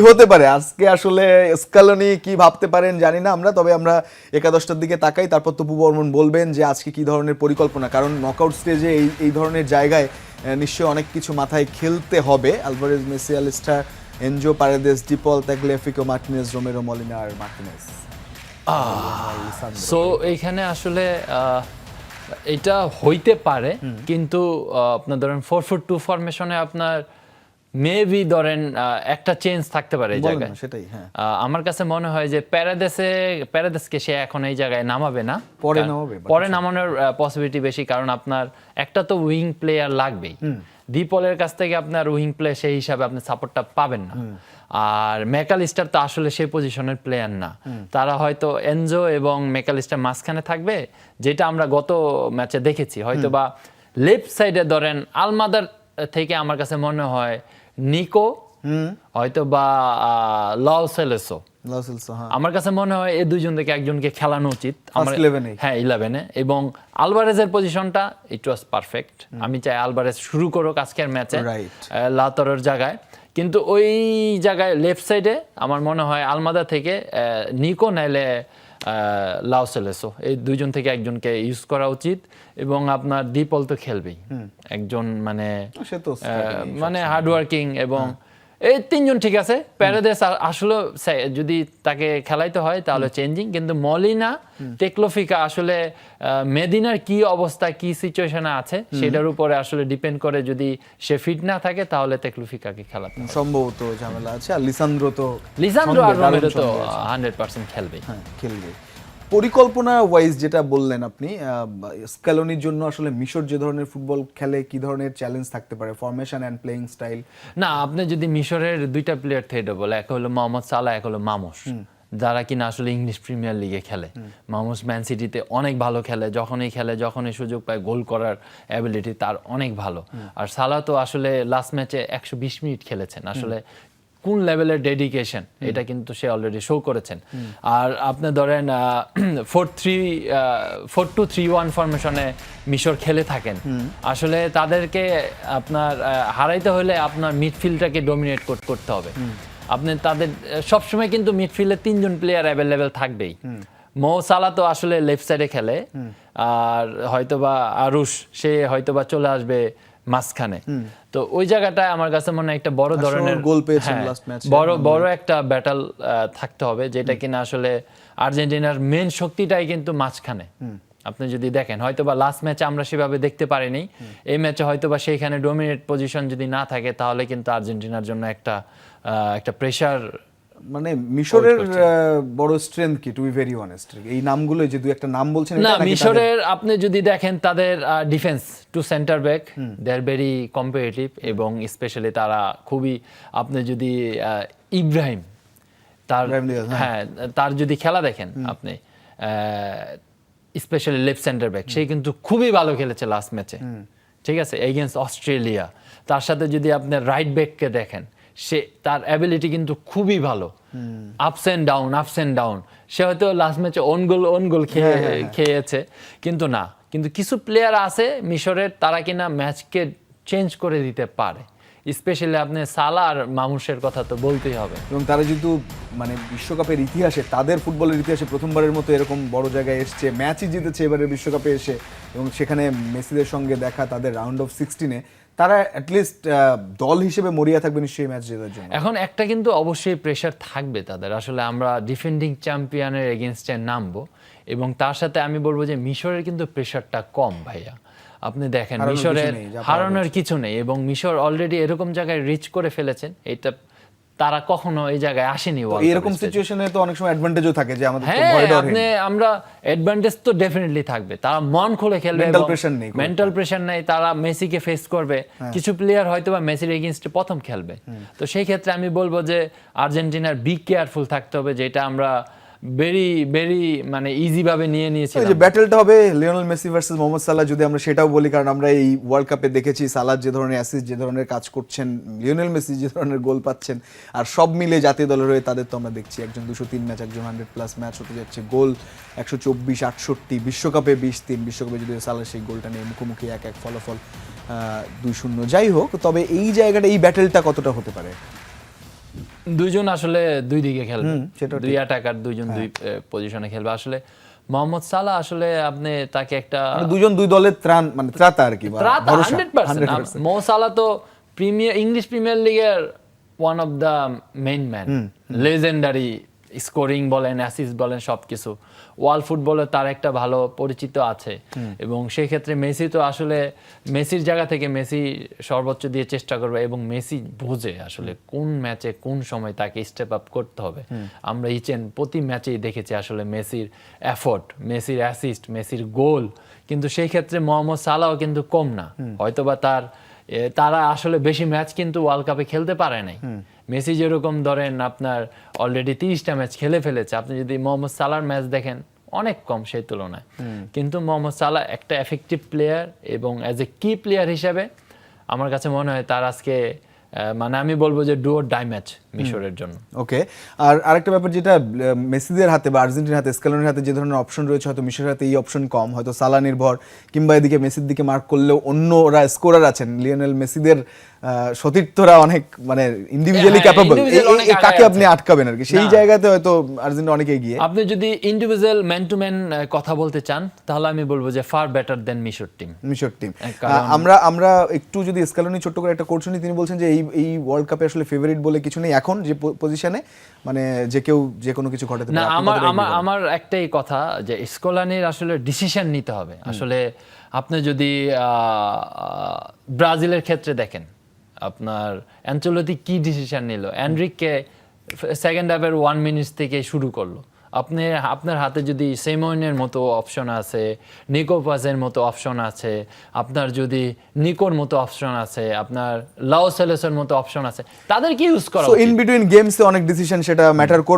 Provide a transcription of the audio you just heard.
হতে পারে আজকে আসলে স্কালোনি কি ভাবতে পারেন জানি না আমরা, তবে আমরা একাদশটার দিকে তাকাই, তারপর তপু বর্মন বলবেন যে আজকে কি ধরনের পরিকল্পনা, কারণ নকআউট স্টেজে এই ধরনের জায়গায় নিশ্চয়ই অনেক কিছু মাথায় খেলতে হবে। Alvarez, Messi, Allister, Enzo, Paredes, De Paul, Tagliafico, Martinez, Romero, Molina আর মার্টিনেজ। সো এইখানে আসলে এটা হইতে পারে, কিন্তু আপনার ধরেন 4-4-2 ফরমেশনে আপনার মেবি ধরেন একটা চেঞ্জ থাকতে পারে এই জায়গায়। সেটাই, হ্যাঁ। আমার কাছে মনে হয় যে প্যারাদেসকে সে এখন এই জায়গায় নামাবে না, পরে নামানোর পসিবিলিটি বেশি, কারণ আপনার একটা তো উইং প্লেয়ার লাগবেই। ডিপলের কাছ থেকে আপনার উইং প্লে সেই হিসাবে আপনি সাপোর্টটা পাবেন না। আর ম্যাকালিস্টার তো আসলে সেই পজিশনের প্লেয়ার না, তারা হয়তো এনজো এবং ম্যাকালিস্টার মাঝখানে থাকবে, যেটা আমরা গত ম্যাচে দেখেছি। হয়তো বা লেফট সাইডে ধরেন আলমাদার থেকে আমার কাছে মনে হয় নিকো, হয়তো বা লাও সেলেসো, আমার কাছে মনে হয় এই দুইজন থেকে একজনকে খেলানো উচিত হ্যাঁ 11-এ। এবং আলভারেজের পজিশনটা ইট ওয়াজ পারফেক্ট। আমি চাই আলভারেজ শুরু করুক আজকের ম্যাচে লাউতারোর জায়গায়, কিন্তু ওই জায়গায় লেফট সাইডে আমার মনে হয় আলমাদা থেকে নিকো নাইলে লাও সেলেসো, এই দুইজন থেকে একজনকে ইউজ করা উচিত। এবং আপনার ডিপল তো খেলবেই, একজন মানে হার্ডওয়ার্কিং, এবং এই তিনজন ঠিক আছে। প্যারাদেস আসলে যদি তাকে খেলাইতে হয় তাহলে চেঞ্জিং, কিন্তু মলিনা, টেকলোফিকা আসলে মেদিনার কি অবস্থা, কি সিচুয়েশনে আছে সেটার উপরে আসলে ডিপেন্ড করে। যদি সে ফিট না থাকে তাহলে টেকলোফিকাকে খেলাতে সম্ভবত ঝামেলা আছে। আর লিসান্দ্রো আর রোমেরো তো 100% খেলবে। পরিকল্পনা ওয়াইজ যেটা বললেন আপনি, স্ক্যালোনির জন্য আসলে মিশর যে ধরনের ফুটবল খেলে কি ধরনের চ্যালেঞ্জ থাকতে পারে, ফরমেশন এন্ড প্লেইং স্টাইল? না, আপনি যদি মিশরের দুইটা প্লেয়ার থেকে বলে, এক হলো মোহাম্মদ সালাহ, এক হলো মামুস, যারা কিনা আসলে ইংলিশ প্রিমিয়ার লিগে খেলে। মামুস ম্যান সিটিতে অনেক ভালো খেলে, যখনই সুযোগ পায় গোল করার অ্যাবিলিটি তার অনেক ভালো। আর সালাহ তো আসলে লাস্ট ম্যাচে 120 মিনিট খেলেছেন, আসলে কোন লেভেলের ডেডিকেশন এটা কিন্তু সে অলরেডি শো করেছেন। আর আপনি ধরেন 4-2-3-1 ফরমেশনে মিশর খেলে থাকেন, আসলে তাদেরকে আপনার হারাইতে হলে আপনার মিডফিল্ডটাকে ডমিনেট করতে হবে। আপনি তাদের সবসময় কিন্তু মিডফিল্ডে 3জন প্লেয়ার অ্যাভেলেবেল থাকবেই। মো সালাহ তো আসলে লেফট সাইডে খেলে, আর হয়তোবা আরুশ সে হয়তোবা চলে আসবে মাঝখানে। তো ওই জায়গাটায় আমার কাছে মনে হয় একটা বড় ধরনের গোল পেয়েছেন লাস্ট ম্যাচে, বড় একটা ব্যাটল থাকতে হবে, যেটা কিনা আসলে আর্জেন্টিনার মেন শক্তিটাই কিন্তু মাঝখানে। আপনি যদি দেখেন হয়তোবা লাস্ট ম্যাচে আমরা সেভাবে দেখতে পারিনি, এই ম্যাচে হয়তোবা সেইখানে ডমিনেট পজিশন যদি না থাকে তাহলে কিন্তু আর্জেন্টিনার জন্য একটা প্রেসার। মানে মিশরের বড় স্ট্রেংথ কি, টু বি ভেরি অনেস্ট, এই নামগুলো যে দুই একটা নাম বলছেন না, মিশরের আপনি যদি দেখেন তাদের defence to centre back they are very competitive, এবং স্পেশালি তারা খুবই, আপনি যদি ইব্রাহিম তার যদি খেলা দেখেন আপনি, স্পেশালি লেফট সেন্টার ব্যাক, সে কিন্তু খুবই ভালো খেলেছে লাস্ট ম্যাচে, ঠিক আছে, এগেইনস্ট অস্ট্রেলিয়া। তার সাথে যদি আপনি রাইট ব্যাককে দেখেন, সে তার অ্যাবিলিটি কিন্তু খুবই ভালো, আপস এন্ড ডাউন। সে হয়তো লাস্ট ম্যাচে ওন গোল খেয়েছে, কিন্তু কিছু প্লেয়ার আছে মিশরের, তারা কিনা ম্যাচকে চেঞ্জ করে দিতে পারে। স্পেশালি আপনি সালাহ আর মামুশের কথা তো বলতেই হবে। এবং তারা যেহেতু মানে বিশ্বকাপের ইতিহাসে, তাদের ফুটবলের ইতিহাসে প্রথমবারের মতো এরকম বড় জায়গায় এসছে, ম্যাচই জিতেছে এবারে বিশ্বকাপে এসে, এবং সেখানে মেসিদের সঙ্গে দেখা তাদের রাউন্ড অফ 16-এ, তারা অ্যাটলিস্ট দল হিসেবে মরিয়া থাকবে নিশ্চয়ই ম্যাচ জেতার জন্য। এখন একটা কিন্তু অবশ্যই প্রেশার থাকবে তাদের, আসলে আমরা ডিফেন্ডিং চ্যাম্পিয়নের এগেনস্টে নামবো, এবং তার সাথে আমি বলবো যে মিশরের কিন্তু প্রেশারটা কম ভাইয়া। আপনি দেখেন মিশরের হারানোর কিছু নেই, এবং মিশর অলরেডি এরকম জায়গায় রিচ করে ফেলেছেন, এটা তারা কখনো এই জায়গায় আসেনি। এরকম সিচুয়েশনে তো অনেক সময় অ্যাডভান্টেজও থাকে যে আমাদের আমরা অ্যাডভান্টেজ তো ডেফিনেটলি থাকবে, তারা মন খুলে খেলবে, মেন্টাল প্রেশার নেই, তারা মেসিকে ফেস করবে। কিছু প্লেয়ার হয়তো বা মেসির এগেইনস্টে প্রথম খেলবে, তো সেই ক্ষেত্রে আমি বলবো যে আর্জেন্টিনার বি কেয়ারফুল থাকতে হবে, যেটা আমরা ভেরি মানে ইজি ভাবে নিয়েছিলাম। যে ব্যাটলটা হবে লিওনেল মেসি ভার্সেস মোহাম্মদ সালাহ, যদি আমরা সেটাও বলি, কারণ আমরা এই ওয়ার্ল্ড কাপে দেখেছি সালাহ যে ধরনের অ্যাসিস্ট, যে ধরনের কাজ করছেন, লিওনেল মেসি যে ধরনের গোল পাচ্ছেন, আর সব মিলে জাতীয় দলের হয়ে তাদের তো আমরা দেখছি একজন 203 ম্যাচ, একজন 100+ ম্যাচ হতে যাচ্ছে, গোল 124-68, বিশ্বকাপে 20-3, বিশ্বকাপে যদি সালাহ সেই গোলটা নিয়ে মুখোমুখি 1-1 ফলাফল 2-0, যাই হোক। তবে এই জায়গাটা, এই ব্যাটলটা কতটা হতে পারে? দুইজন আসলে দুই দিকে খেলবে, সেটা দুই অ্যাটাকার, দুইজন দুই পজিশনে খেলবে। আসলে মোহাম্মদ সালাহ আসলে আপনি তাকে একটা দুজন দুই দলের ত্রাণ মানে ত্রাতা আর কি, বা ভরসা। 100%। মো সালাহ তো ইংলিশ প্রিমিয়ার লিগের one of the main man, legendary, scoring বলেন, অ্যাসিস্ট বলেন, সবকিছু। ওয়ার্ল্ড ফুটবলে তার একটা ভালো পরিচিত আছে, এবং সেই ক্ষেত্রে মেসি তো আসলে মেসির জায়গা থেকে মেসি সর্বোচ্চ দিয়ে চেষ্টা করবে, এবং মেসি বোঝে আসলে কোন ম্যাচে কোন সময় তাকে স্টেপ আপ করতে হবে। আমরা প্রতি ম্যাচেই দেখেছি আসলে মেসির এফোর্ট, মেসির অ্যাসিস্ট, মেসির গোল, কিন্তু সেই ক্ষেত্রে মোহাম্মদ সালাহও কিন্তু কম না। হয়তোবা তারা আসলে বেশি ম্যাচ কিন্তু ওয়ার্ল্ড কাপে খেলতে পারে নাই। মেসি যেরকম ধরেন আপনার অলরেডি 30টা ম্যাচ খেলে ফেলেছে, আপনি যদি মোহাম্মদ সালাহর ম্যাচ দেখেন অনেক কম সেই তুলনায়। কিন্তু মোহাম্মদ সালাহ একটা এফেক্টিভ প্লেয়ার, এবং অ্যাজ এ কি প্লেয়ার হিসেবে আমার কাছে মনে হয় তার আজকে মানে আমি বলবো যে ডু অর ডাই ম্যাচ মিশরের জন্য। ওকে, আর আরেকটা ব্যাপার যেটা মেসিদের হাতে বা আর্জেন্টিনার হাতে, স্কেলনের হাতে যে ধরনের অপশন রয়েছে, হয়তো মিশরের হাতে এই অপশন কম, হয়তো সালা নির্ভর, কিংবা এদিকে মেসির দিকে মার্ক করলেও অন্যরা স্কোরার আছেন। লিওনেল মেসিদের সতীর্থরা অনেক মানে ইন্ডিভিজুয়ালি ক্যাপেবল, কাকে আপনি আটকাবেন আর কি, সেই জায়গাতে হয়তো আর্জেন্টিনা অনেক এগিয়ে। আপনি যদি ইন্ডিভিজুয়াল ম্যান টু ম্যান কথা বলতে চান, তাহলে আমি বলবো যে ফার বেটার দেন মিশর টিম। আমরা একটু যদি স্কেলনি ছোট্ট করে একটা কোট শুনি, তিনি বলছেন যে এই ওয়ার্ল্ড কাপে আসলে ফেভারিট বলে কিছু নেই এখন যে পজিশনে, মানে যে কেউ যে কোনো কিছু ঘটাতে না। আমার একটাই কথা যে স্কলানির আসলে ডিসিশন নিতে হবে। আসলে আপনি যদি ব্রাজিলের ক্ষেত্রে দেখেন, আপনার অ্যানচেলোতি কি ডিসিশন নিল, এনরিককে সেকেন্ড হাফের 1 মিনিট থেকে শুরু করলো। আপনার হাতে যদি সেমনের মতো অপশন আছে, নিকো পাজের মতো অপশন আছে, আপনার যদি নিকোর মতো অপশন আছে, আপনার লাও সেলেসের মতো অপশন আছে, তাদেরকে ইউজ করা। ইন বিটুইন গেমসে অনেক ডিসিশন সেটা ম্যাটার করবে।